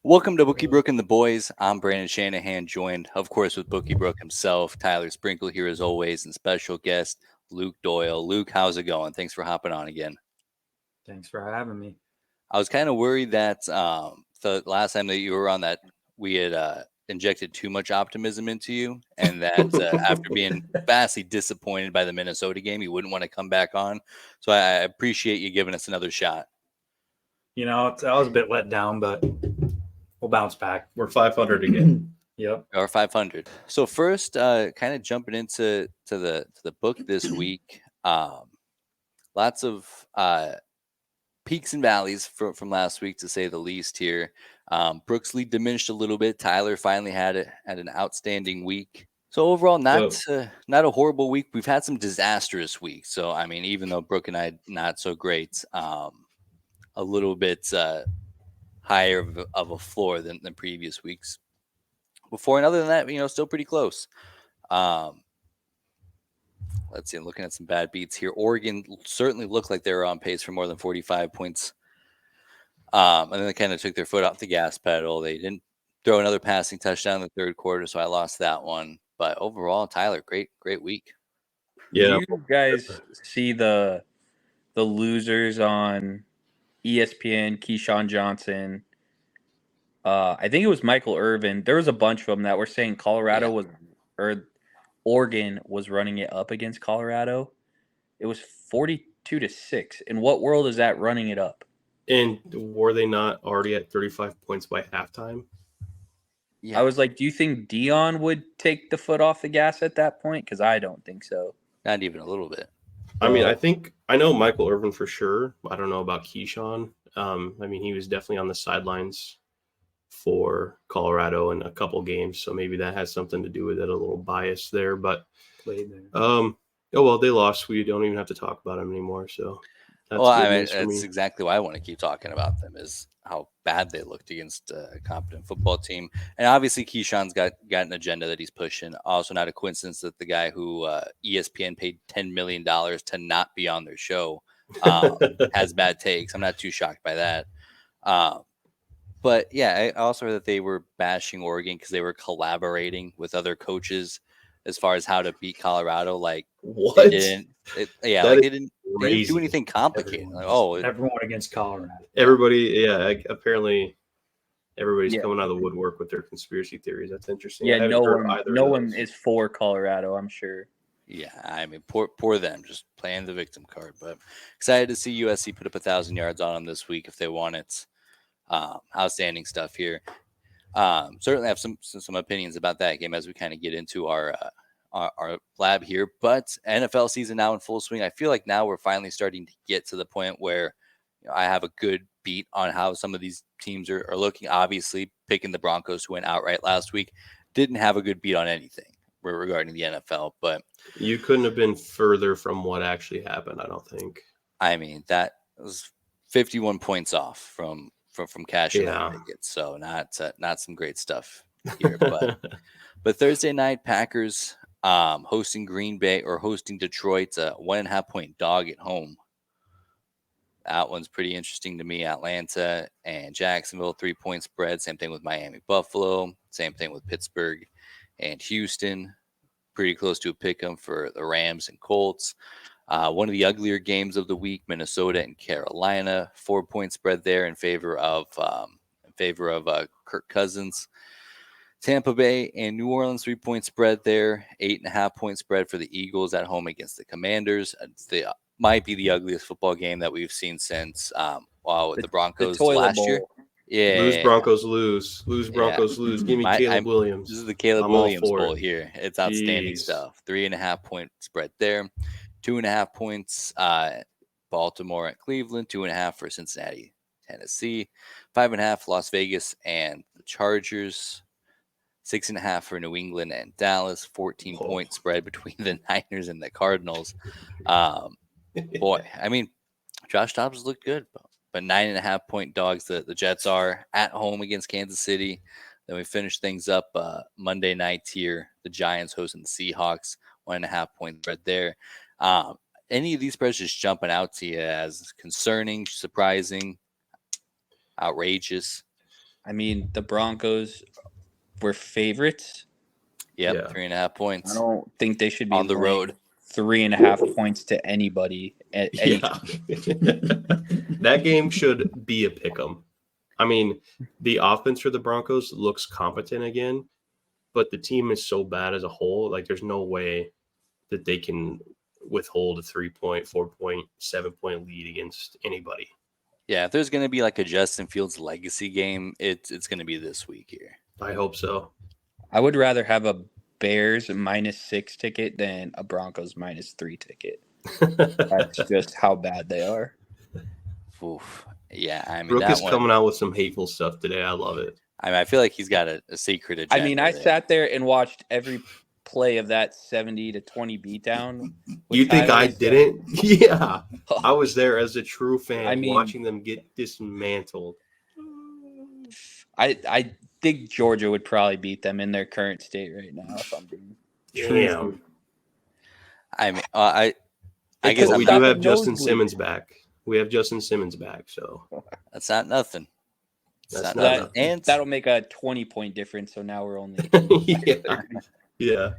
Welcome to Bookie, Brooke, and the Boys. I'm Brandon Shanahan, joined, of course, with Bookie, Brooke himself, Tyler Sprinkle here as always, and special guest Luke Doyle. Luke, how's it going? Thanks for hopping on again. Thanks for having me. I was kind of worried that the last time that you were on that we had injected too much optimism into you, and that after being vastly disappointed by the Minnesota game, you wouldn't want to come back on. So I appreciate you giving us another shot. I was a bit let down, but we'll bounce back. We're 500 again. Yep. Or 500. So first, kind of jumping into the book this week. Lots of peaks and valleys from last week, to say the least. Here, Brooks' lead diminished a little bit. Tyler finally had an outstanding week. So overall, not a horrible week. We've had some disastrous weeks. So I mean, even though Brooke and I not so great, a little bit higher of a floor than previous weeks before. And other than that, still pretty close. Let's see, I'm looking at some bad beats here. Oregon certainly looked like they were on pace for more than 45 points. And then they kind of took their foot off the gas pedal. They didn't throw another passing touchdown in the third quarter, so I lost that one. But overall, Tyler, great week. Yeah. Do you guys see the losers on ESPN, Keyshawn Johnson? I think it was Michael Irvin. There was a bunch of them that were saying Oregon was running it up against Colorado. It was 42-6. In what world is that running it up? And were they not already at 35 points by halftime? Yeah. I was like, do you think Dion would take the foot off the gas at that point? Because I don't think so. Not even a little bit. I mean, I know Michael Irvin for sure. I don't know about Keyshawn. I mean, he was definitely on the sidelines for Colorado in a couple games, so maybe that has something to do with it. A little bias there, but Played there. oh well, they lost. We don't even have to talk about them anymore. So that's exactly why I want to keep talking about them, is how bad they looked against a competent football team. And obviously Keyshawn's got an agenda that he's pushing. Also not a coincidence that the guy who ESPN paid $10 million to not be on their show has bad takes. I'm not too shocked by that. But yeah, I also heard that they were bashing Oregon because they were collaborating with other coaches as far as how to beat Colorado. Like, what? They didn't do anything complicated. Everyone against Colorado. Everybody, apparently everybody's coming out of the woodwork with their conspiracy theories. That's interesting. Yeah, no one is for Colorado, I'm sure. Yeah, I mean, poor them, just playing the victim card. But excited to see USC put up 1,000 yards on them this week if they want it. Outstanding stuff here. Certainly have some opinions about that game as we kind of get into our lab here. But NFL season now in full swing. I feel like now we're finally starting to get to the point where I have a good beat on how some of these teams are looking. Obviously, picking the Broncos, who went outright last week, didn't have a good beat on anything regarding the NFL. But you couldn't have been further from what actually happened, I don't think. I mean, that was 51 points off from cashing out tickets, so not some great stuff here. But Thursday night, Packers hosting Green Bay or hosting Detroit, a 1.5 point dog at home. That one's pretty interesting to me. Atlanta and Jacksonville, 3-point spread. Same thing with Miami, Buffalo. Same thing with Pittsburgh and Houston. Pretty close to a pick'em for the Rams and Colts. One of the uglier games of the week, Minnesota and Carolina, 4-point spread there in favor of Kirk Cousins. Tampa Bay and New Orleans, 3-point spread there, 8.5-point spread for the Eagles at home against the Commanders. They might be the ugliest football game that we've seen since the Broncos last year. Yeah, lose Broncos lose Broncos lose. Give me Caleb Williams. This is the Caleb Williams Bowl here. It's outstanding stuff. 3.5-point spread there. 2.5 points, Baltimore at Cleveland. 2.5 for Cincinnati, Tennessee. 5.5 Las Vegas and the Chargers. 6.5 for New England and Dallas. 14-point spread between the Niners and the Cardinals. Boy, I mean, Josh Dobbs looked good, but 9.5-point dogs. The Jets are at home against Kansas City. Then we finish things up Monday night here. The Giants hosting the Seahawks. 1.5-point spread there. Any of these spreads just jumping out to you as concerning, surprising, outrageous? I mean, the Broncos were favorites. Yep, Yeah. 3.5 points. I don't think they should be on the laying road. 3.5 points to anybody at any time. That game should be a pick'em. I mean, the offense for the Broncos looks competent again, but the team is so bad as a whole. Like, there's no way that they can withhold a 3-point, 4-point, 7-point lead against anybody. Yeah, if there's going to be like a Justin Fields legacy game, it's going to be this week here. I hope so. I would rather have a Bears -6 ticket than a Broncos -3 ticket. That's just how bad they are. Oof. Yeah, I mean, Brooke that is one, coming out with some hateful stuff today. I love it. I mean, I feel like he's got a secret agenda. I mean, I there. sat there and watched every play of that 70-20 beatdown. You think I didn't? Yeah. I was there as a true fan, I mean- watching them get dismantled. I think Georgia would probably beat them in their current state right now. If I'm being Damn. I mean, I Because guess But I'm we got do the have Justin nosebleed. Simmons back. We have Justin Simmons back, so that's not nothing. It's That's not not nothing. And that'll make a 20-point difference. So now we're only yeah.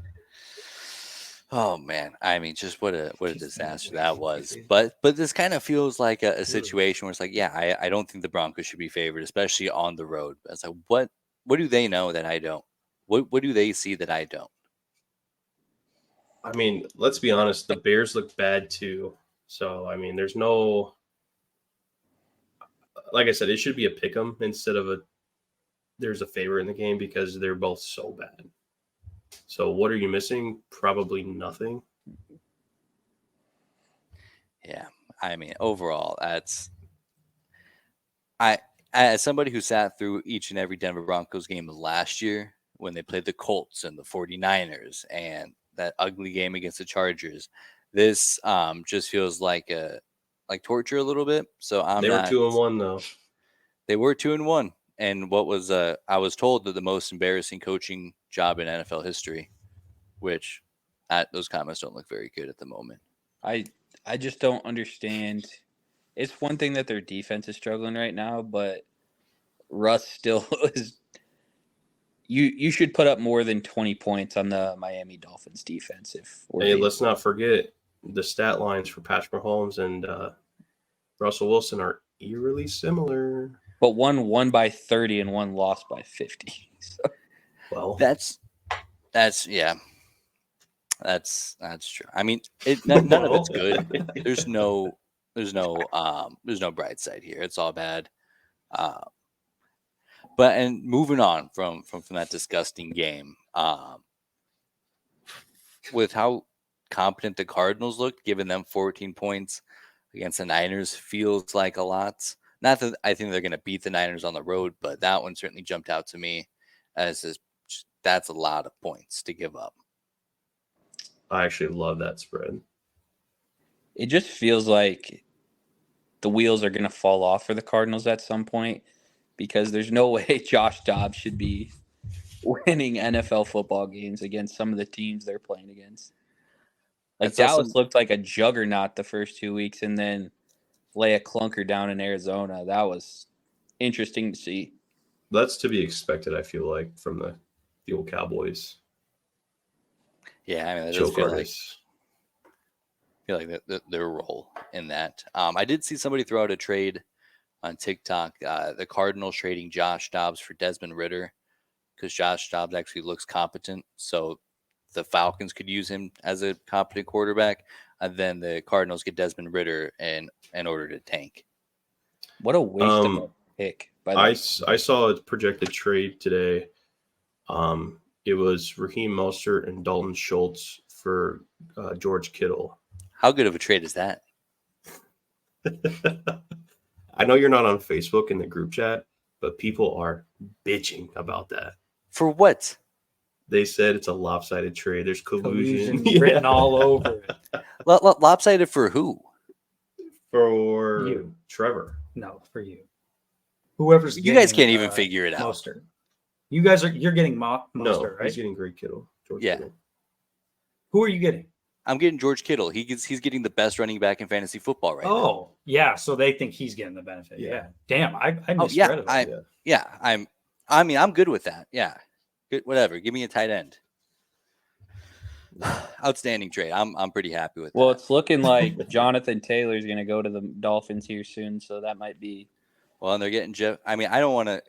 oh man, I mean, just what a disaster that was. But this kind of feels like a situation where it's like, yeah, I don't think the Broncos should be favored, especially on the road. It's like, what do they know that I don't? What do they see that I don't? I mean, let's be honest. The Bears look bad too. So I mean, there's no. Like I said, it should be a pick'em instead of there's a favorite in the game because they're both so bad. So what are you missing? Probably nothing. Yeah, I mean, overall, as somebody who sat through each and every Denver Broncos game last year when they played the Colts and the 49ers and that ugly game against the Chargers, this just feels like torture a little bit. So They were 2-1 though. They were 2-1, and what was I was told that the most embarrassing coaching job in NFL history, which those comments don't look very good at the moment. I just don't understand. It's one thing that their defense is struggling right now, but Russ still is. You should put up more than 20 points on the Miami Dolphins defense. Hey, let's not forget the stat lines for Patrick Mahomes and Russell Wilson are eerily similar. But one won by 30 and one lost by 50. So. Well, that's yeah. That's true. I mean, none of it's good. There's no bright side here. It's all bad. But moving on from that disgusting game, with how competent the Cardinals looked, giving them 14 points against the Niners feels like a lot. Not that I think they're going to beat the Niners on the road, but that one certainly jumped out to me as that's a lot of points to give up. I actually love that spread. It just feels like the wheels are going to fall off for the Cardinals at some point because there's no way Josh Dobbs should be winning NFL football games against some of the teams they're playing against. Like Dallas looked like a juggernaut the first 2 weeks and then lay a clunker down in Arizona. That was interesting to see. That's to be expected, I feel like, from the old Cowboys. Yeah, I mean, that does feel like their role in that. I did see somebody throw out a trade on TikTok. The Cardinals trading Josh Dobbs for Desmond Ridder because Josh Dobbs actually looks competent. So the Falcons could use him as a competent quarterback, and then the Cardinals get Desmond Ridder in order to tank. What a waste of a pick. I saw a projected trade today. It was Raheem Mostert and Dalton Schultz for George Kittle. How good of a trade is that? I know you're not on Facebook in the group chat, but people are bitching about that. For what? They said it's a lopsided trade. There's collusion written all over it. Lopsided for who? For You. Trevor. No, for you. Whoever's You guys can't even figure it out. Mostert. You're getting Mostert, No, right? he's getting Greg Kittle. George Yeah. Kittle. Who are you getting? I'm getting George Kittle. He's getting the best running back in fantasy football right now. Oh, yeah. So they think he's getting the benefit. Yeah. Yeah. Damn, I Oh, misread it. I'm I mean, I'm good with that. Yeah, good. Whatever. Give me a tight end. Outstanding trade. I'm pretty happy with Well, that. it's looking like Jonathan Taylor's going to go to the Dolphins here soon, so that might be. Well, and they're getting Jeff. I mean, I don't want to.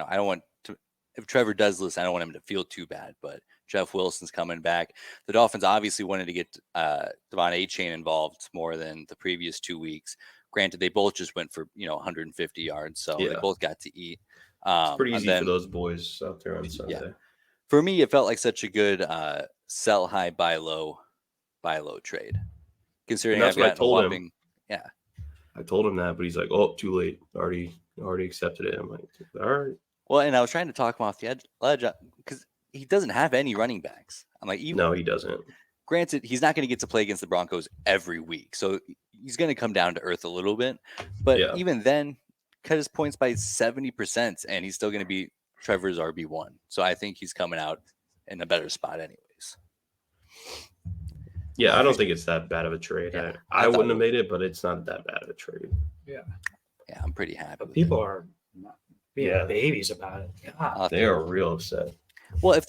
I don't want to. If Trevor does listen, I don't want him to feel too bad. But Jeff Wilson's coming back. The Dolphins obviously wanted to get Devon A-Chain involved more than the previous 2 weeks. Granted, they both just went for 150 yards, so they both got to eat. It's pretty easy for those boys out there on Sunday. Yeah. For me, it felt like such a good sell high, buy low trade. Considering that's I've what I gotten told a whopping, him. Yeah. I told him that, but he's like, "Oh, too late. Already accepted it." I'm like, "All right." Well, and I was trying to talk him off the ledge because he doesn't have any running backs. I'm like, no, he doesn't. Granted, he's not going to get to play against the Broncos every week, so he's going to come down to earth a little bit. But even then, cut his points by 70%, and he's still going to be Trevor's RB1. So I think he's coming out in a better spot, anyways. Yeah, I don't think it's that bad of a trade. Yeah, I wouldn't have made it, but it's not that bad of a trade. Yeah, I'm pretty happy. But people are being babies about it. God. They are real upset. Well,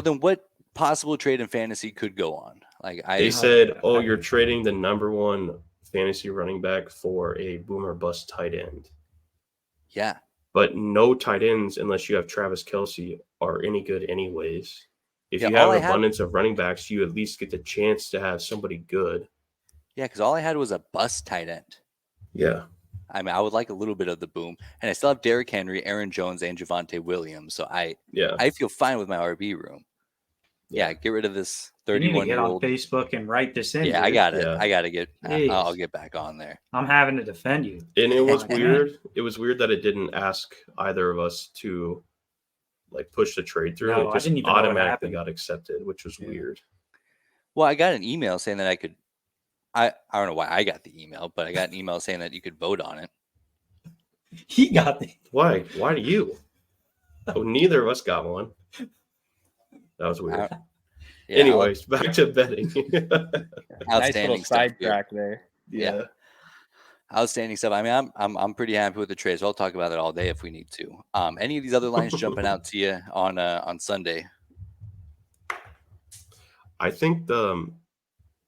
then what possible trade in fantasy could go on? They said, "Oh, you're trading the number one fantasy running back for a boomer bust tight end." Yeah, but no tight ends unless you have Travis Kelce are any good, anyways. If you have an abundance of running backs, you at least get the chance to have somebody good. Yeah, because all I had was a bust tight end. Yeah. I mean, I would like a little bit of the boom. And I still have Derrick Henry, Aaron Jones, and Javonte Williams. So I feel fine with my RB room. Yeah, get rid of this 31-year-old. You need to get on Facebook and write this in. Yeah, dude. I got it. I got to get. I'll get back on there. I'm having to defend you. And it was weird. It was weird that it didn't ask either of us to push the trade through. No, it just automatically got accepted, which was weird. Well, I got an email saying that I could. I don't know why I got the email, but I got an email saying that you could vote on it. He got the. Why? Why do you? Oh, neither of us got one. That was weird. Anyways, back to betting. Outstanding nice little sidetrack there. Yeah. Outstanding stuff. I mean, I'm pretty happy with the trade, so I'll talk about it all day if we need to. Any of these other lines jumping out to you on Sunday? I think the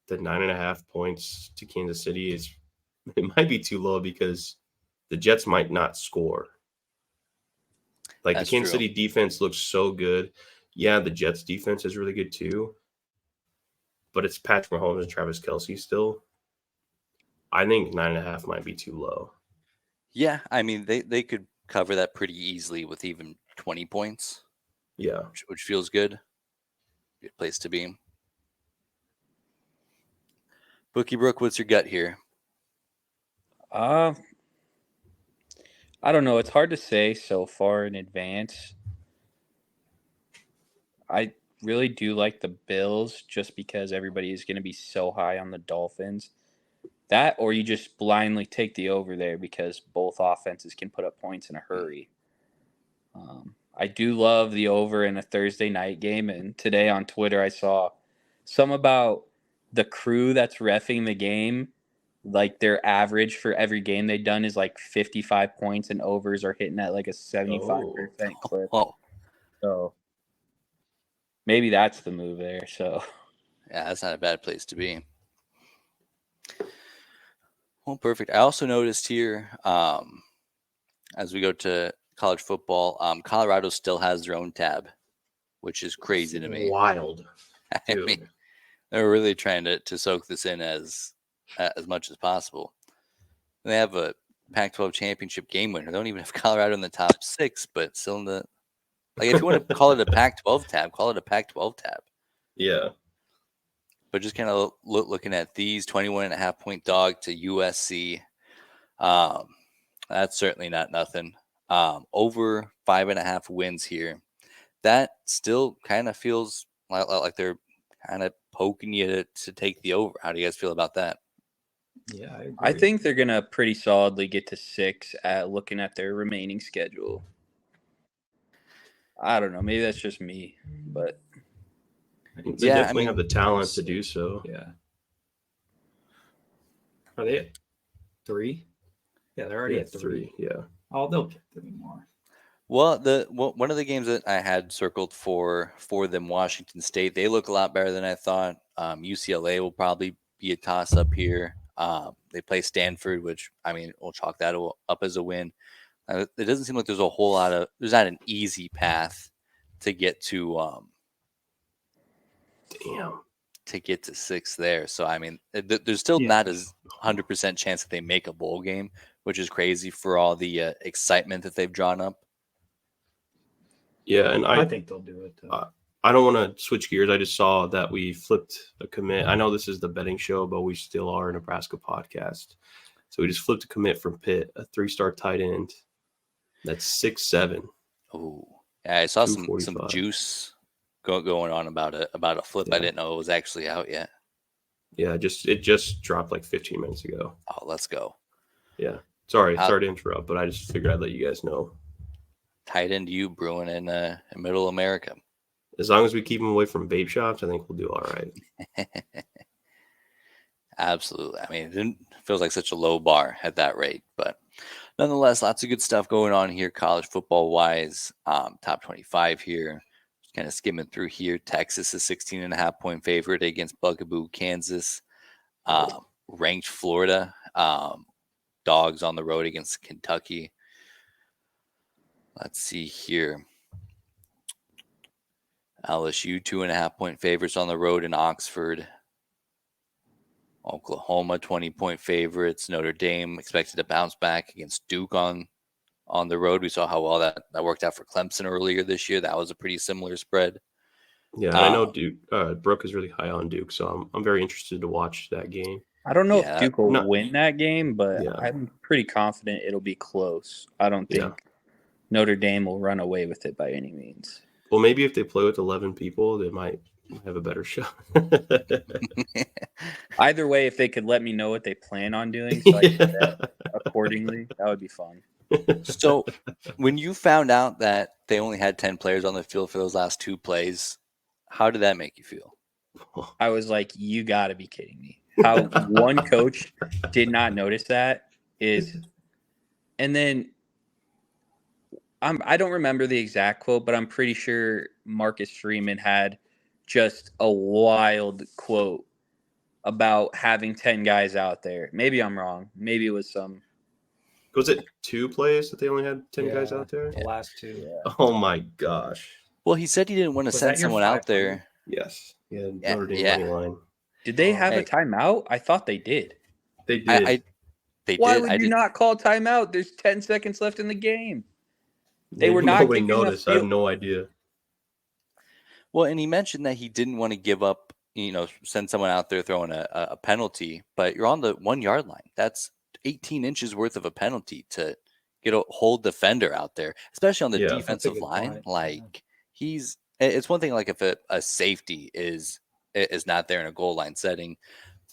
9.5 points to Kansas City might be too low because the Jets might not score. The Kansas City defense looks so good. Yeah, the Jets defense is really good too. But it's Patrick Mahomes and Travis Kelce still. I think 9.5 might be too low. Yeah, I mean they could cover that pretty easily with even 20 points. Yeah, which feels good. Good place to be. Bookie Brooke, what's your gut here? I don't know. It's hard to say so far in advance. I really do like the Bills just because everybody is going to be so high on the Dolphins. That or you just blindly take the over there because both offenses can put up points in a hurry. I do love the over in a Thursday night game. And today on Twitter, I saw some about the crew that's reffing the game. Their average for every game they've done is 55 points and overs are hitting at a 75% clip. So maybe that's the move there. So yeah, that's not a bad place to be. Well, perfect. I also noticed here, as we go to college football, Colorado still has their own tab, which is crazy to me. Wild. I mean, they're really trying to soak this in as much as possible. They have a Pac-12 championship game winner. They don't even have Colorado in the top 6, but still in the if you want to call it a Pac-12 tab, call it a Pac-12 tab. Yeah. But just kind of looking at these 21.5 point dog to USC, that's certainly not nothing. Over 5.5 wins here. That still kind of feels like they're kind of poking you to take the over. How do you guys feel about that? Yeah, I think they're going to pretty solidly get to 6 at looking at their remaining schedule. I don't know. Maybe that's just me, but they definitely have the talent to do so. Yeah. Are they at 3? Yeah, they're already at 3. Yeah. Oh, they'll get 3 more. Well, one of the games that I had circled for them, Washington State, they look a lot better than I thought. UCLA will probably be a toss up here. They play Stanford, which I mean, we'll chalk that up as a win. It doesn't seem like there's a whole lot of there's not an easy path to get to Damn. to get to 6 there. So I mean, there's still not as 100% chance that they make a bowl game, which is crazy for all the excitement that they've drawn up. Yeah, and I think they'll do it. I don't want to switch gears. I just saw that we flipped a commit. I know this is the betting show, but we still are a Nebraska podcast. So we just flipped a commit from Pitt, a 3-star tight end. That's 6'7". Oh, yeah, I saw some 245. juice going on about a flip. I didn't know it was actually out yet. Yeah, it just dropped like 15 minutes ago. Oh, let's go. Yeah, sorry to interrupt, but I just figured I'd let you guys know. Tight end you brewing in Middle America. As long as we keep them away from vape shops, I think we'll do all right. Absolutely. I mean, it feels like such a low bar at that rate, but nonetheless, lots of good stuff going on here, college football wise. Top 25 here. Just kind of skimming through here. Texas is 16.5-point favorite against Bugaboo, Kansas. Ranked Florida. Dogs on the road against Kentucky. Let's see here. LSU 2.5-point favorites on the road in Oxford. Oklahoma 20-point favorites. Notre Dame expected to bounce back against Duke on the road. We saw how well that worked out for Clemson earlier this year. That was a pretty similar spread. Yeah, I know Duke. Brooke is really high on Duke, so I'm very interested to watch that game. I don't know if Duke will win that game, but I'm pretty confident it'll be close. I don't think Notre Dame will run away with it by any means. Well, maybe if they play with 11 people, they might have a better shot. Either way, if they could let me know what they plan on doing so I can bet accordingly, that would be fun. So when you found out that they only had 10 players on the field for those last 2 plays, how did that make you feel? I was like, you got to be kidding me. How one coach did not notice that is – and then I don't remember the exact quote, but I'm pretty sure Marcus Freeman had just a wild quote about having 10 guys out there. Maybe I'm wrong. Maybe it was some – Was it 2 plays that they only had 10 guys out there? The last 2. Yeah. Oh, my gosh. Well, he said he didn't want to send someone out there. Yes. Yeah, Notre Dame money line. Did they have a timeout? I thought they did. They did. Why would you not call timeout? There's 10 seconds left in the game. They were not giving notice. I have no idea. Well, and he mentioned that he didn't want to give up, send someone out there throwing a penalty, but you're on the 1 yard line. That's 18 inches worth of a penalty to get a whole defender out there, especially on the defensive line. Like it's one thing like if a safety is not there in a goal line setting,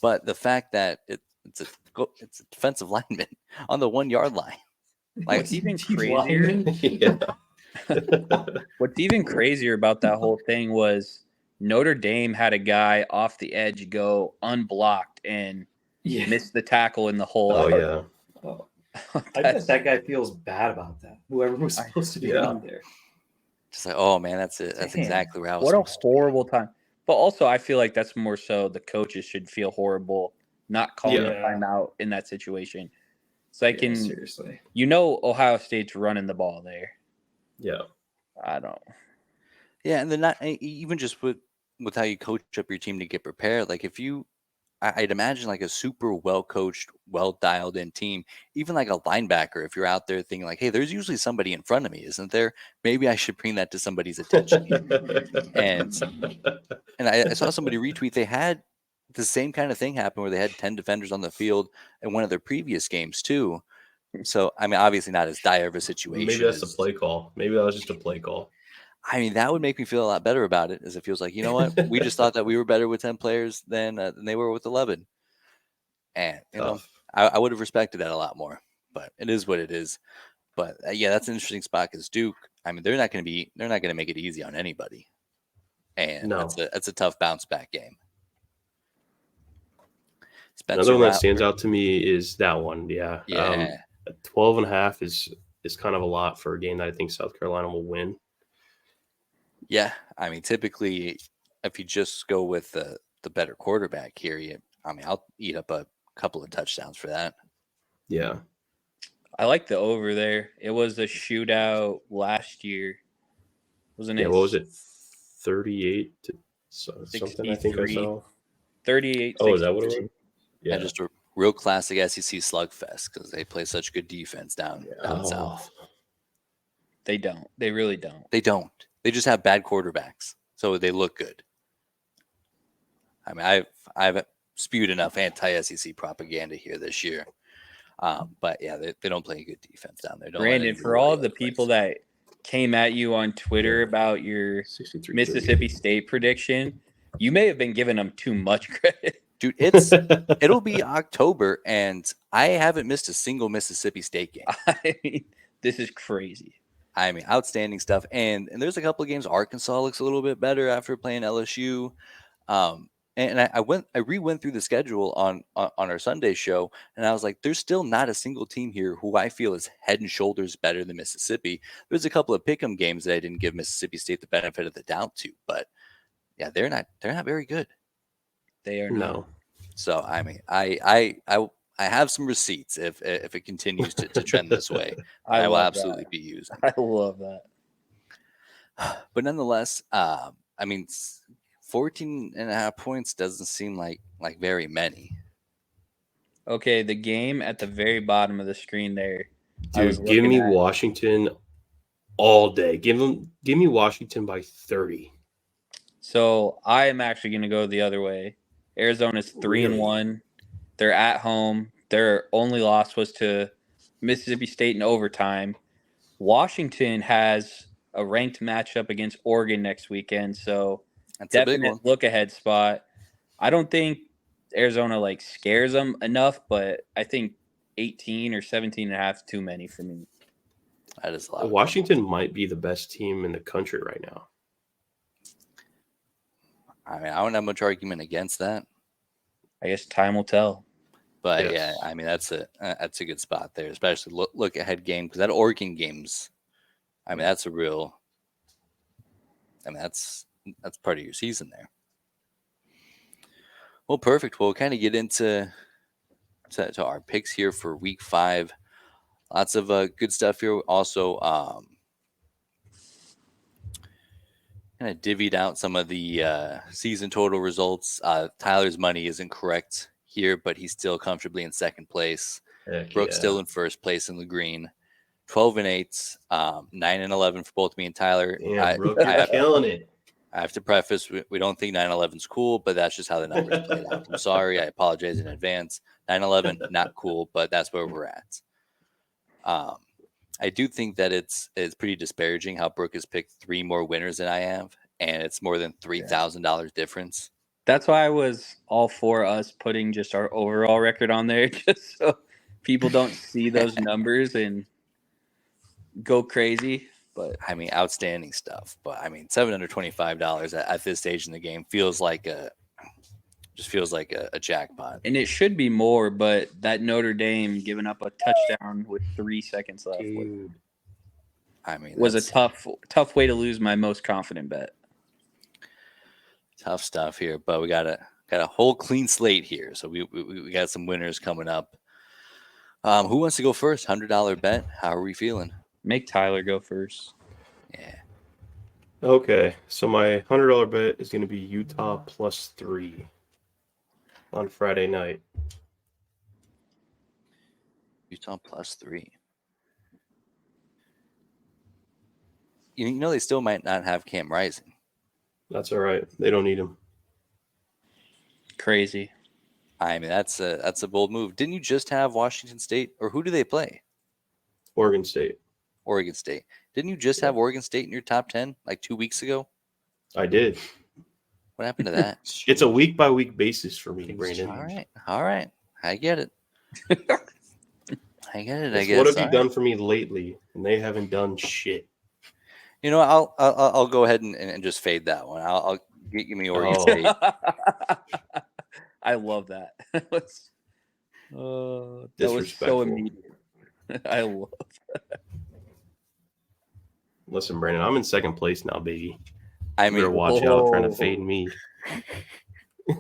but the fact that it's a defensive lineman on the 1 yard line. Like what's even crazier? What's even crazier about that whole thing was Notre Dame had a guy off the edge go unblocked and missed the tackle in the hole. Oh yeah. Oh. I bet that guy feels bad about that. Whoever was supposed to be out there. Just like, oh man, that's it. That's exactly where I was. What a horrible time. But also, I feel like that's more so the coaches should feel horrible not calling a timeout in that situation. So seriously. Ohio State's running the ball there. Yeah. I don't. Yeah, and then not even just with how you coach up your team to get prepared. Like I'd imagine like a super well coached, well dialed in team, even like a linebacker. If you're out there thinking like, hey, there's usually somebody in front of me, isn't there? Maybe I should bring that to somebody's attention. and I saw somebody retweet they had the same kind of thing happen where they had 10 defenders on the field in one of their previous games too. So, I mean, obviously not as dire of a situation. Maybe that's a play call. Maybe that was just a play call. I mean, that would make me feel a lot better about it, as it feels like, you know what? We just thought that we were better with 10 players than they were with 11. And, I would have respected that a lot more. But it is what it is. But, that's an interesting spot because Duke, I mean, they're not going to make it easy on anybody. And that's a tough bounce back game. Another one that stands out to me is that one. Yeah. 12.5 is is kind of a lot for a game that I think South Carolina will win. Yeah, I mean, typically, if you just go with the better quarterback here, I'll eat up a couple of touchdowns for that. Yeah. I like the over there. It was a shootout last year, wasn't it? Yeah, what was it? 38 to something, I think I 63. saw. 38. Oh, is that what it was? Yeah. And just a real classic SEC slugfest because they play such good defense down south. They don't. They really don't. They don't. They just have bad quarterbacks, so they look good. I mean, I've spewed enough anti-SEC propaganda here this year, but yeah, they don't play good defense down there. Brandon, for all of the people that came at you on Twitter about your Mississippi State prediction, you may have been giving them too much credit. Dude, it'll be October, and I haven't missed a single Mississippi State game. I mean, this is crazy. I mean, outstanding stuff. And there's a couple of games. Arkansas looks a little bit better after playing LSU. And I re-went through the schedule on our Sunday show, and I was like, there's still not a single team here who I feel is head and shoulders better than Mississippi. There's a couple of pick'em games that I didn't give Mississippi State the benefit of the doubt to, but yeah, they're not very good. They are no. So I mean, I have some receipts if it continues to trend this way. I will absolutely be using. I love that. But nonetheless, I mean, 14.5 points doesn't seem like very many. Okay, the game at the very bottom of the screen there. Dude, give me Washington all day. Give me Washington by 30. So I am actually going to go the other way. Arizona's 3-1. They're at home. Their only loss was to Mississippi State in overtime. Washington has a ranked matchup against Oregon next weekend, so that's definite look-ahead spot. I don't think Arizona scares them enough, but I think 18 or 17.5 is too many for me. That is a lot. Washington might be the best team in the country right now. I mean, I don't have much argument against that. I guess time will tell. But yeah, I mean, that's a good spot there, especially look ahead game, because that Oregon game's, I mean, that's part of your season there. Well, perfect. We'll kind of get into our picks here for week 5. Lots of good stuff here. Also, kind of divvied out some of the season total results. Tyler's money isn't correct here, but he's still comfortably in second place. Brooke's still in first place in the green. 12-8, 9-11 for both me and Tyler. Yeah, Brooke, you're killing it. I have to preface, we don't think 9-11 is cool, but that's just how the numbers played out. I'm sorry. I apologize in advance. 9-11, not cool, but that's where we're at. I do think that it's pretty disparaging how Brooke has picked 3 more winners than I have, and it's more than $3,000 difference. That's why I was all for us putting just our overall record on there, just so people don't see those numbers and go crazy. But I mean, outstanding stuff. But I mean, $725 at this stage in the game feels like a jackpot. And it should be more, but that Notre Dame giving up a touchdown with 3 seconds left was a tough way to lose my most confident bet. Tough stuff here, but we got a whole clean slate here. So we got some winners coming up. Who wants to go first? $100 bet. How are we feeling? Make Tyler go first. Yeah. Okay, so my $100 bet is going to be Utah +3 on Friday night. Utah +3. You know they still might not have Cam Rising. That's all right. They don't need him. Crazy. I mean, that's a bold move. Didn't you just have Washington State, or who do they play? Oregon State. Oregon State. Didn't you just have Oregon State in your top 10 like 2 weeks ago? I did. What happened to that? It's a week-by-week basis for me, Brandon. All right. I get it. I guess. What have you done for me lately? And they haven't done shit. You know, I'll go ahead and just fade that one. I'll give me Oregon State. I love that. That was so immediate. I love that. Listen, Brandon, I'm in second place now, baby. I You better mean, watch out trying to fade me.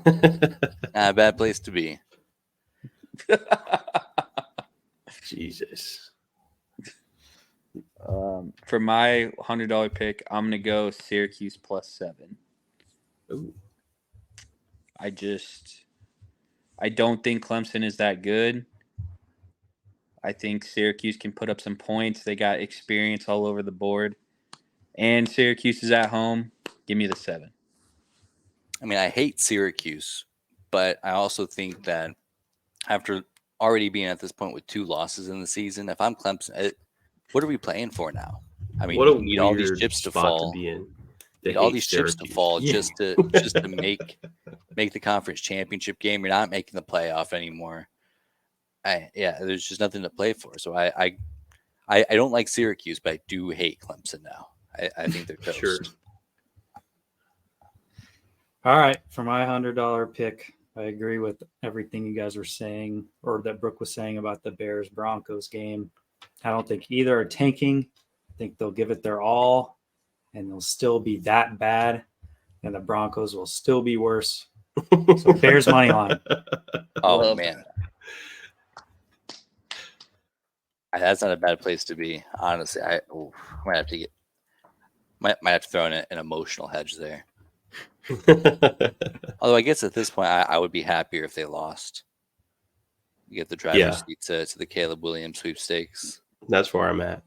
not a bad place to be. Jesus. For my $100 pick, I'm gonna go Syracuse +7. Ooh. I don't think Clemson is that good. I think Syracuse can put up some points. They got experience all over the board. And Syracuse is at home. Give me the 7. I mean, I hate Syracuse, but I also think that after already being at this point with 2 losses in the season, if I'm Clemson, what are we playing for now? I mean, What a you need all these weird chips to spot fall. to be in. You They need all hate these chips to Syracuse. fall Yeah. just to make the conference championship game. You're not making the playoff anymore. There's just nothing to play for. So I don't like Syracuse, but I do hate Clemson now. I think they're toast. Sure. All right, for my $100 pick, I agree with everything you guys were saying, or that Brooke was saying about the Bears Broncos game. I don't think either are tanking. I think they'll give it their all, and they'll still be that bad, and the Broncos will still be worse. So Bears money line. Oh Love man, that's not a bad place to be. Honestly, I might have to might have to throw in an emotional hedge there. Although I guess at this point, I would be happier if they lost. You get the driver's seat to the Caleb Williams sweepstakes. That's where I'm at.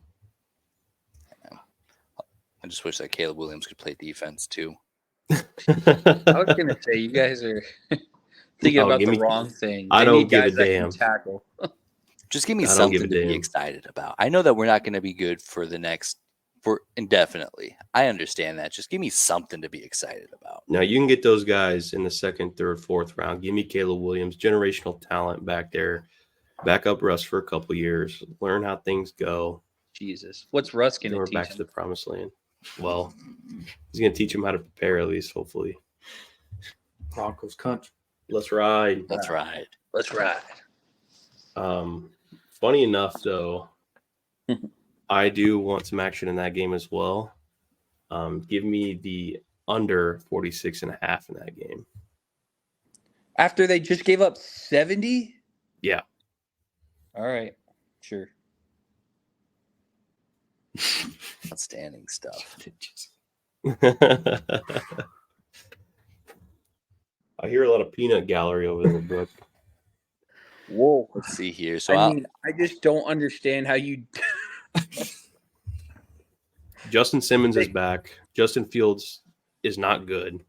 I just wish that Caleb Williams could play defense too. I was going to say, you guys are thinking about the wrong thing. I They don't need give guys a that damn. can tackle. Just give me I don't give something a to be damn. excited about. I know that we're not going to be good for indefinitely. I understand that. Just give me something to be excited about. Now, you can get those guys in the second, third, fourth round. Give me Caleb Williams, generational talent back there. Back up Russ for a couple years. Learn how things go. Jesus. What's Russ going Then to we're teach back to him? the promised land. Well, he's going to teach him how to prepare at least, hopefully. Broncos country. Let's ride. Let's ride. Let's ride. Funny enough, though, I do want some action in that game as well. Give me the under 46.5 in that game. After they just gave up 70? Yeah. All right. Sure. Outstanding stuff. I hear a lot of peanut gallery over there, Brooke. Whoa. Let's see here. So I just don't understand how you. Justin Simmons is back. Justin Fields is not good.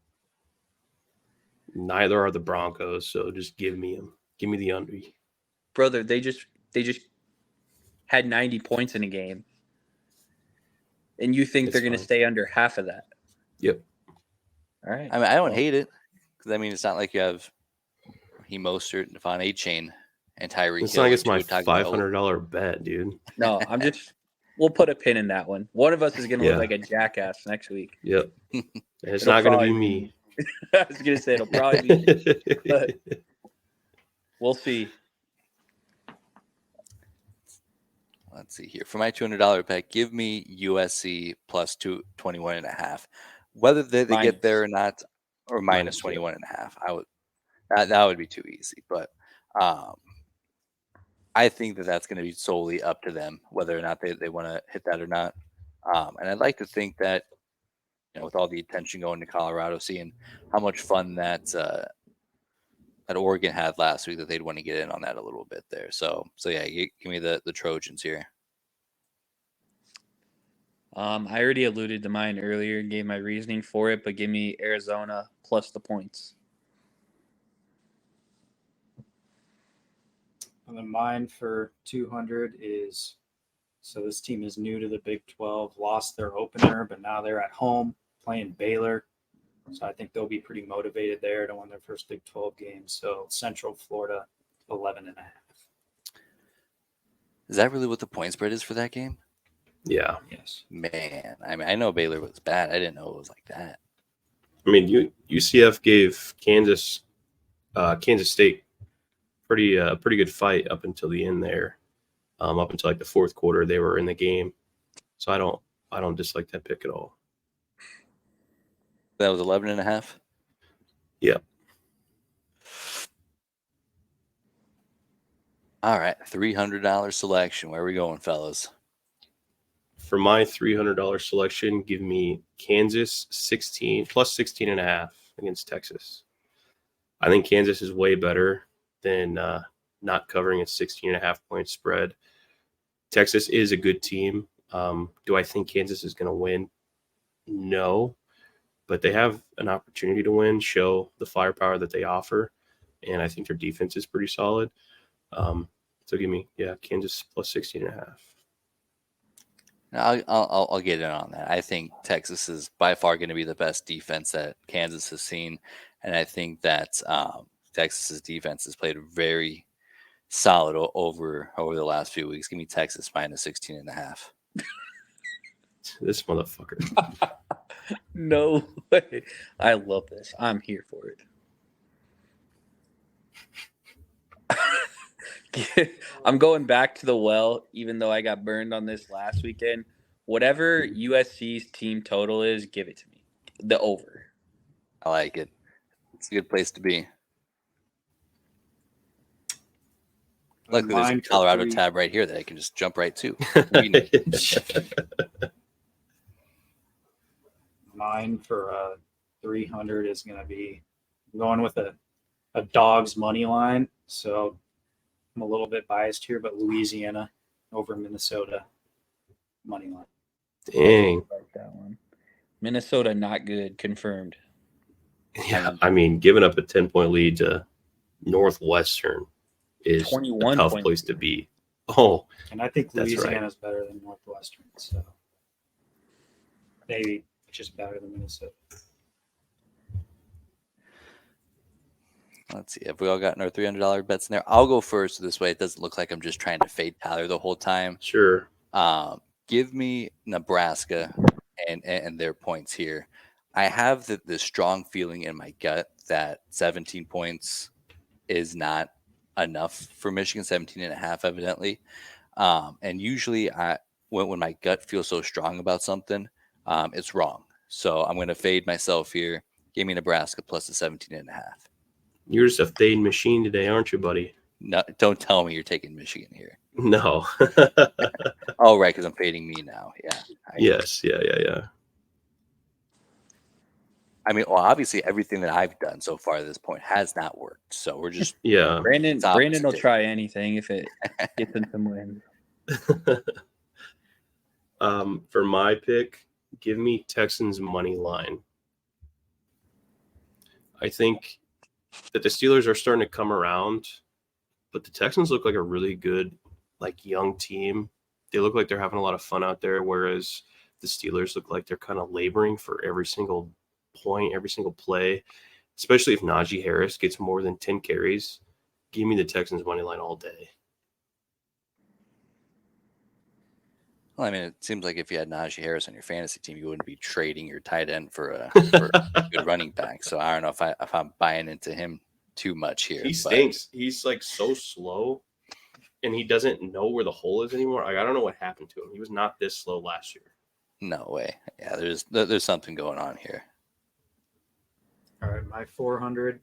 Neither are the Broncos. So just give me him. Give me the under. Brother, they just had 90 points in a game. And you think they're going to stay under half of that? Yep. All right. I mean, I don't hate it because I mean, it's not like you have Mostert, Devon A-Chain, and Tyreek. It's not like it's my $500 bet, dude. No, we'll put a pin in that one. One of us is going to look like a jackass next week. Yep. It's not going to be me. I was going to say it'll probably be me, but we'll see. Let's see here. For my $200 bet, give me USC plus 21.5. Whether they get there or not, or minus 21.5. That would be too easy. But I think that's going to be solely up to them whether or not they want to hit that or not. And I'd like to think that, with all the attention going to Colorado, seeing how much fun that Oregon had last week, that they'd want to get in on that a little bit there. So yeah, give me the Trojans here. I already alluded to mine earlier, gave my reasoning for it, but give me Arizona plus the points. And then mine for 200 is, so this team is new to the Big 12, lost their opener, but now they're at home playing Baylor. So I think they'll be pretty motivated there to win their first Big 12 game. So Central Florida, 11.5. Is that really what the point spread is for that game? Yeah. Yes. Man, I mean, I know Baylor was bad. I didn't know it was like that. I mean, UCF gave Kansas State pretty good fight up until the end there. Up until like the fourth quarter, they were in the game. So I don't I don't dislike that pick at all. That was 11.5. Yep. All right, $300 selection. Where are we going, fellas? For my $300 selection, give me Kansas 16 plus 16.5 against Texas. I think Kansas is way better than not covering a 16.5 point spread. Texas is a good team. Do I think Kansas is going to win? No, but they have an opportunity to win, show the firepower that they offer, and I think their defense is pretty solid. So give me, Kansas plus 16.5. I'll get in on that. I think Texas is by far going to be the best defense that Kansas has seen, and I think that Texas's defense has played very solid over the last few weeks. Give me Texas minus 16.5. This motherfucker. No way. I love this. I'm here for it. I'm going back to the well, even though I got burned on this last weekend. Whatever USC's team total is, give it to me. The over. I like it. It's a good place to be. Luckily, there's a Colorado tab right here that I can just jump right to. Mine for 300 is going to be going with a dog's money line. So I'm a little bit biased here, but Louisiana over Minnesota money line. Dang. I like that one. Minnesota not good. Confirmed. Yeah, I mean, giving up a 10-point lead to Northwestern is a tough place to be. Oh, and I think Louisiana is better than Northwestern, so maybe it's just better than Minnesota. Let's see. Have we all gotten our $300 bets in there? I'll go first. This way, it doesn't look like I'm just trying to fade Tyler the whole time. Sure. Give me Nebraska and their points here. I have the strong feeling in my gut that 17 points is not enough for Michigan, 17.5 evidently. And usually when my gut feels so strong about something, it's wrong. So I'm going to fade myself here. Give me Nebraska plus the 17.5. You're just a fade machine today, aren't you, buddy? No, don't tell me you're taking Michigan here. No. Oh, right, because I'm fading me now. Yeah. Yes. Yeah. I mean, well, obviously everything that I've done so far at this point has not worked. So we're just Brandon will try anything if it gets him some wins. For my pick, give me Texans money line. I think that the Steelers are starting to come around, but the Texans look like a really good, young team. They look like they're having a lot of fun out there, whereas the Steelers look like they're kind of laboring for every single point, every single play, especially if Najee Harris gets more than 10 carries. Give me the Texans money line all day. Well, I mean, it seems like if you had Najee Harris on your fantasy team, you wouldn't be trading your tight end for a good running back. So I don't know if I'm buying into him too much here. He stinks. He's so slow, and he doesn't know where the hole is anymore. I don't know what happened to him. He was not this slow last year. No way. Yeah, there's something going on here. All right, my 400.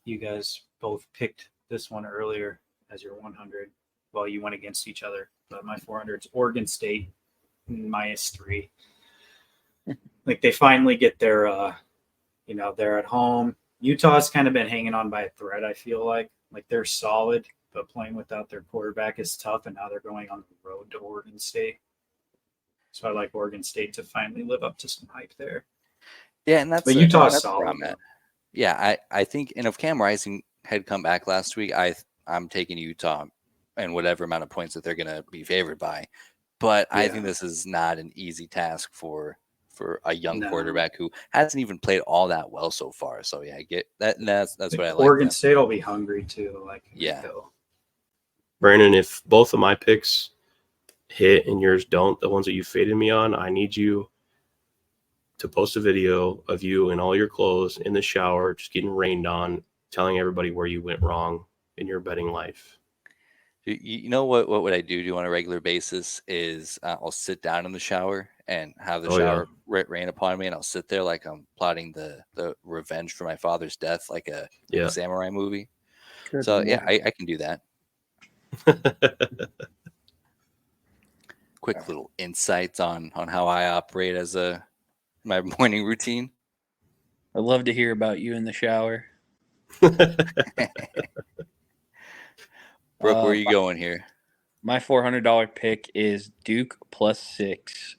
You guys both picked this one earlier as your 100. Well, you went against each other, but my 400 is Oregon State -3. They finally get their, they're at home. Utah's kind of been hanging on by a thread. I feel like they're solid, but playing without their quarterback is tough. And now they're going on the road to Oregon State. So I like Oregon State to finally live up to some hype there. Yeah, and but Utah's solid. Yeah, I think, and if Cam Rising had come back last week, I'm taking Utah and whatever amount of points that they're going to be favored by. But I think this is not an easy task for a young quarterback who hasn't even played all that well so far. So yeah, I get that. And that's what I like. Oregon State will be hungry too. Brandon, if both of my picks hit and yours don't, the ones that you faded me on, I need you to post a video of you in all your clothes in the shower, just getting rained on, telling everybody where you went wrong in your betting life. You know what would I do on a regular basis is I'll sit down in the shower and have the shower rain upon me, and I'll sit there like I'm plotting the revenge for my father's death, like a samurai movie. Good so Lord. yeah, I can do that. Quick little insights on how I operate as my morning routine. I'd love to hear about you in the shower. Brooke, where are you going here? My $400 pick is Duke +6.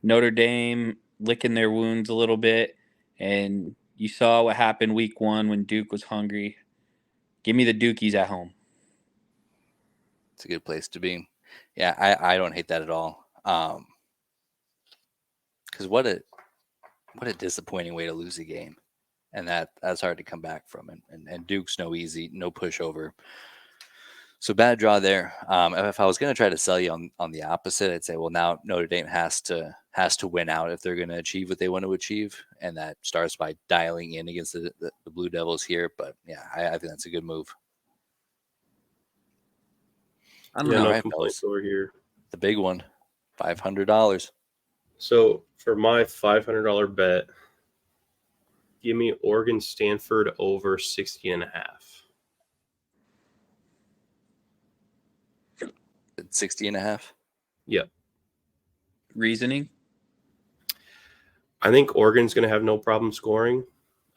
Notre Dame licking their wounds a little bit, and you saw what happened week 1 when Duke was hungry. Give me the Dukies at home. It's a good place to be. Yeah, I don't hate that at all. Because what a disappointing way to lose a game, and that's hard to come back from. And Duke's no pushover. So bad draw there. If I was going to try to sell you on the opposite, I'd say, well, now Notre Dame has to win out if they're going to achieve what they want to achieve, and that starts by dialing in against the Blue Devils here. But yeah, I think that's a good move. I don't know. No complaints over here. The big one, $500. So for my $500 bet, give me Oregon Stanford over 60.5. 60.5. Yep. Reasoning? I think Oregon's going to have no problem scoring.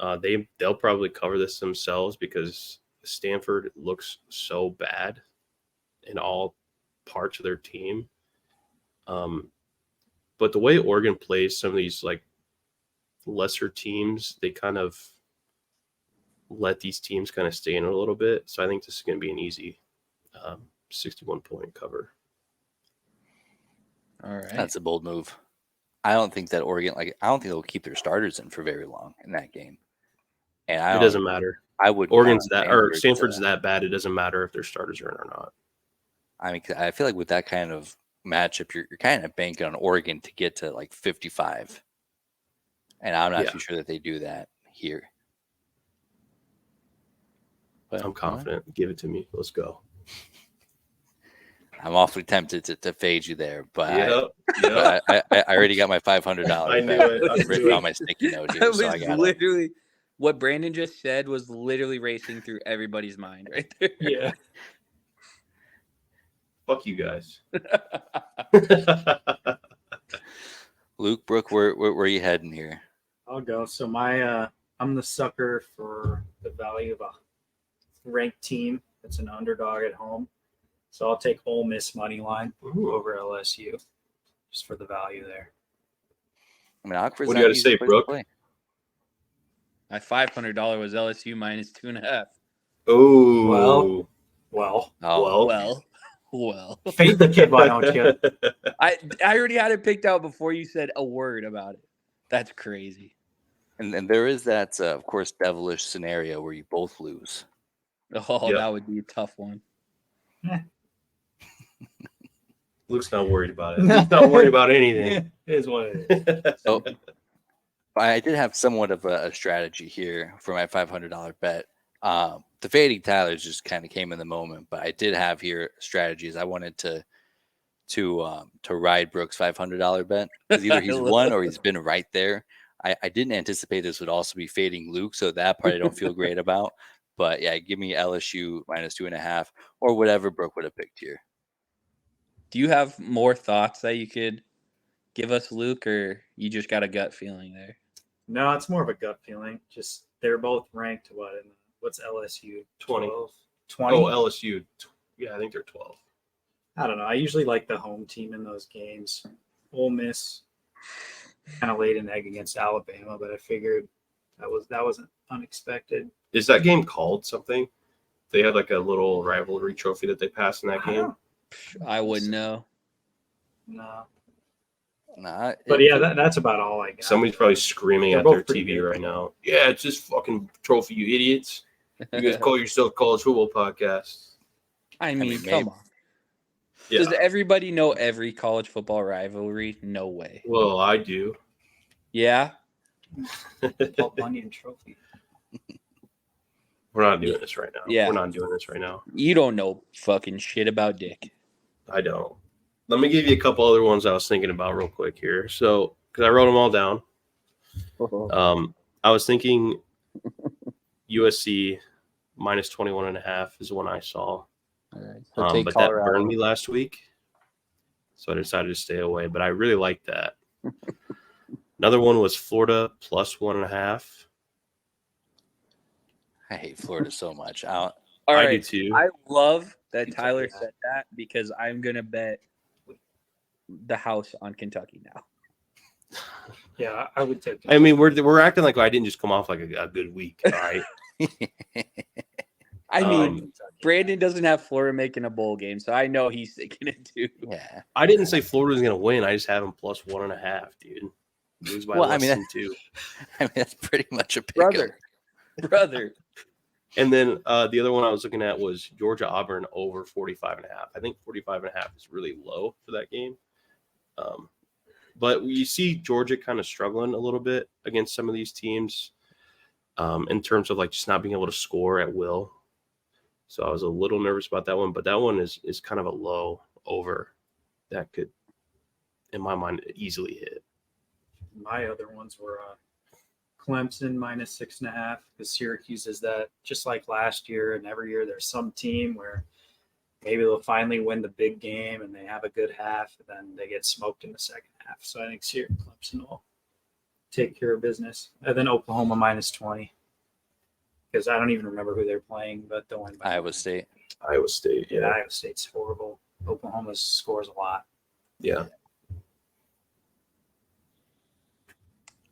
They'll probably cover this themselves because Stanford looks so bad in all parts of their team. But the way Oregon plays some of these like lesser teams, they kind of let these teams kind of stay in a little bit. So I think this is going to be an easy 61-point cover. All right. That's a bold move. I don't think that Oregon, I don't think they'll keep their starters in for very long in that game. And it doesn't matter. I would. Oregon's Stanford's that bad. It doesn't matter if their starters are in or not. I mean, I feel like with that kind of matchup, you're kind of banking on Oregon to get to like 55. And I'm not too sure that they do that here. But I'm confident. Give it to me. Let's go. I'm awfully tempted to fade you there, but I already got my $500. I knew it. Written on my sticky note here, so I got literally what Brandon just said was literally racing through everybody's mind right there. Yeah. Fuck you guys. Luke, Brooke, where are you heading here? I'll go. So I'm the sucker for the value of a ranked team that's an underdog at home. So I'll take Ole Miss money line over LSU just for the value there. I mean, Oxford's what do you got to say, Brooke? My $500 was LSU -2.5. Oh, Well. Fade the kid, why don't you? I already had it picked out before you said a word about it. That's crazy. And there is that, of course, devilish scenario where you both lose. Oh, That would be a tough one. Luke's not worried about it. He's not worried about anything. It is what it is. So I did have somewhat of a strategy here for my $500 bet. The fading Tyler's just kind of came in the moment, but I did have here strategies. I wanted to ride Brooks' $500 bet because either he's won or he's been right there. I didn't anticipate this would also be fading Luke, so that part I don't feel great about. But yeah, give me LSU -2.5 or whatever Brooke would have picked here. Do you have more thoughts that you could give us, Luke, or you just got a gut feeling there? No, it's more of a gut feeling. Just they're both ranked what's LSU? 20. 20? Oh, LSU. Yeah, I think they're 12. I don't know. I usually like the home team in those games. Ole Miss kind of laid an egg against Alabama, but I figured that wasn't unexpected. Is that game called something? They had like a little rivalry trophy that they passed in that game. I wouldn't know. No. Nah, but yeah, that's about all I got. Somebody's probably screaming They're at their both pretty TV good. right now. Yeah, it's this fucking trophy, you idiots. You guys call yourself college football podcast. I mean, maybe. come on. Yeah. Does everybody know every college football rivalry? No way. Well, I do. Yeah? Paul Bunyan trophy. We're not doing this right now. Yeah. We're not doing this right now. You don't know fucking shit about dick. I don't. Let me give you a couple other ones I was thinking about real quick here. So, because I wrote them all down. I was thinking USC minus 21.5 is one I saw. All right. So take but Colorado. that burned me last week. So I decided to stay away. But I really like that. Another one was Florida plus 1.5. I hate Florida so much. All I right. do too. I love that Kentucky Tyler hat. said that because I'm going to bet the house on Kentucky now. Yeah, I would take. I mean, we're acting like I didn't just come off like a good week. All right. I mean, Kentucky. Brandon doesn't have Florida making a bowl game, so I know he's thinking it too. Yeah. I didn't say Florida was going to win. I just have them plus 1.5, dude. Lose by less than 2. I mean, that's pretty much a pick. Brother. And then the other one I was looking at was Georgia Auburn over 45.5. I think 45.5 is really low for that game. But you see Georgia kind of struggling a little bit against some of these teams in terms of like just not being able to score at will. So I was a little nervous about that one, but that one is kind of a low over that could, in my mind, easily hit. My other ones were Clemson minus 6.5 because Syracuse is that just like last year and every year there's some team where maybe they'll finally win the big game and they have a good half and then they get smoked in the second half. So I think Clemson will take care of business. And then Oklahoma minus 20 because I don't even remember who they're playing, but they'll win. Iowa State. Iowa State, Yeah, Iowa State's horrible. Oklahoma scores a lot. yeah.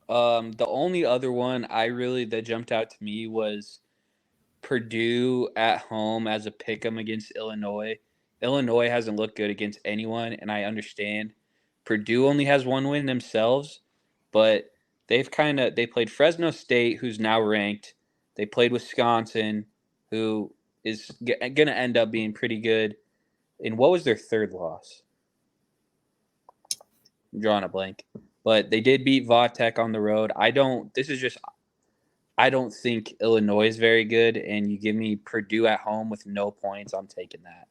The only other one that jumped out to me was Purdue at home as a pick'em against Illinois. Illinois hasn't looked good against anyone, and I understand. Purdue only has one win themselves, but they played Fresno State, who's now ranked. They played Wisconsin, who is going to end up being pretty good. And what was their third loss? I'm drawing a blank. But they did beat Vautech on the road. I don't think Illinois is very good, and you give me Purdue at home with no points, I'm taking that.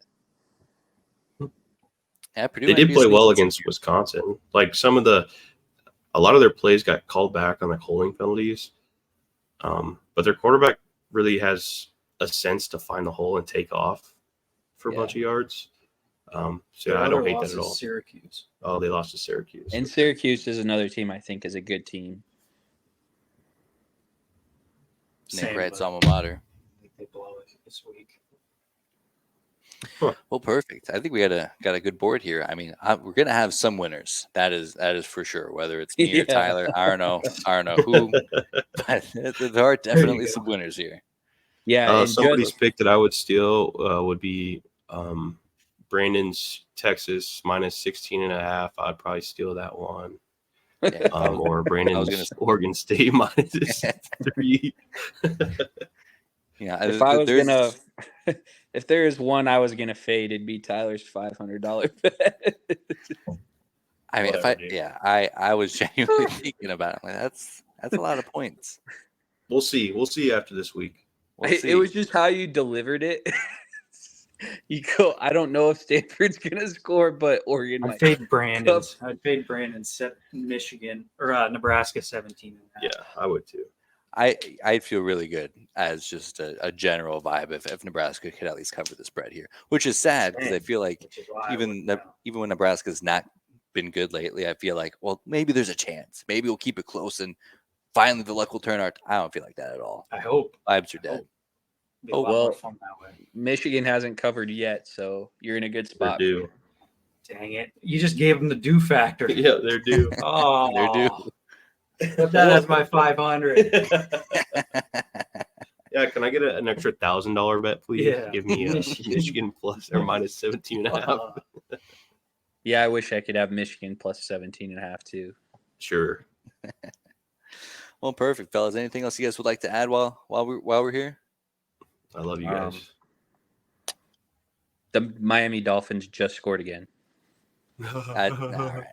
Yeah, Purdue They might did be a play sneaky well team against here. Wisconsin. Like a lot of their plays got called back on like holding penalties. But their quarterback really has a sense to find the hole and take off for a bunch of yards. So I don't hate that at all. Syracuse. Oh, they lost to Syracuse. And Syracuse is another team I think is a good team. Nick Wright's alma mater. I think they blow it this week. Well, perfect. I think we got a good board here. I mean, we're gonna have some winners. That is for sure. Whether it's me or Tyler, I don't know who, but there are definitely some winners here. Yeah, and somebody's pick that I would steal would be Brandon's Texas minus 16.5. I'd probably steal that one. Yeah. Or Brandon's Oregon State minus 3. Yeah, if there is one I was gonna fade, it'd be Tyler's $500 bet. I mean, I was genuinely thinking about it. I'm like, that's a lot of points. We'll see. We'll see after this week. It was just how you delivered it. You go. I don't know if Stanford's gonna score, but Oregon might. I'd fade Brandon set Michigan or Nebraska 17. Yeah, I would too. I feel really good as just a general vibe if Nebraska could at least cover the spread here, which is sad because I feel like even when Nebraska's not been good lately, I feel like, well, maybe there's a chance. Maybe we'll keep it close and finally the luck will turn out. I don't feel like that at all. I hope. Vibes are dead. Oh, well, fun that way. Michigan hasn't covered yet, so you're in a good spot. They're due. Dang it. You just gave them the due factor. Yeah, they're due. Oh, They're due. Put that as my 500. Yeah, can I get an extra $1,000 bet, please? Yeah. Give me Michigan plus or minus 17.5. Yeah, I wish I could have Michigan plus 17.5 too. Sure. Well, perfect, fellas. Anything else you guys would like to add while we're here? I love you guys. The Miami Dolphins just scored again. All right.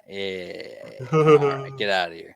Yeah. All right. Get out of here.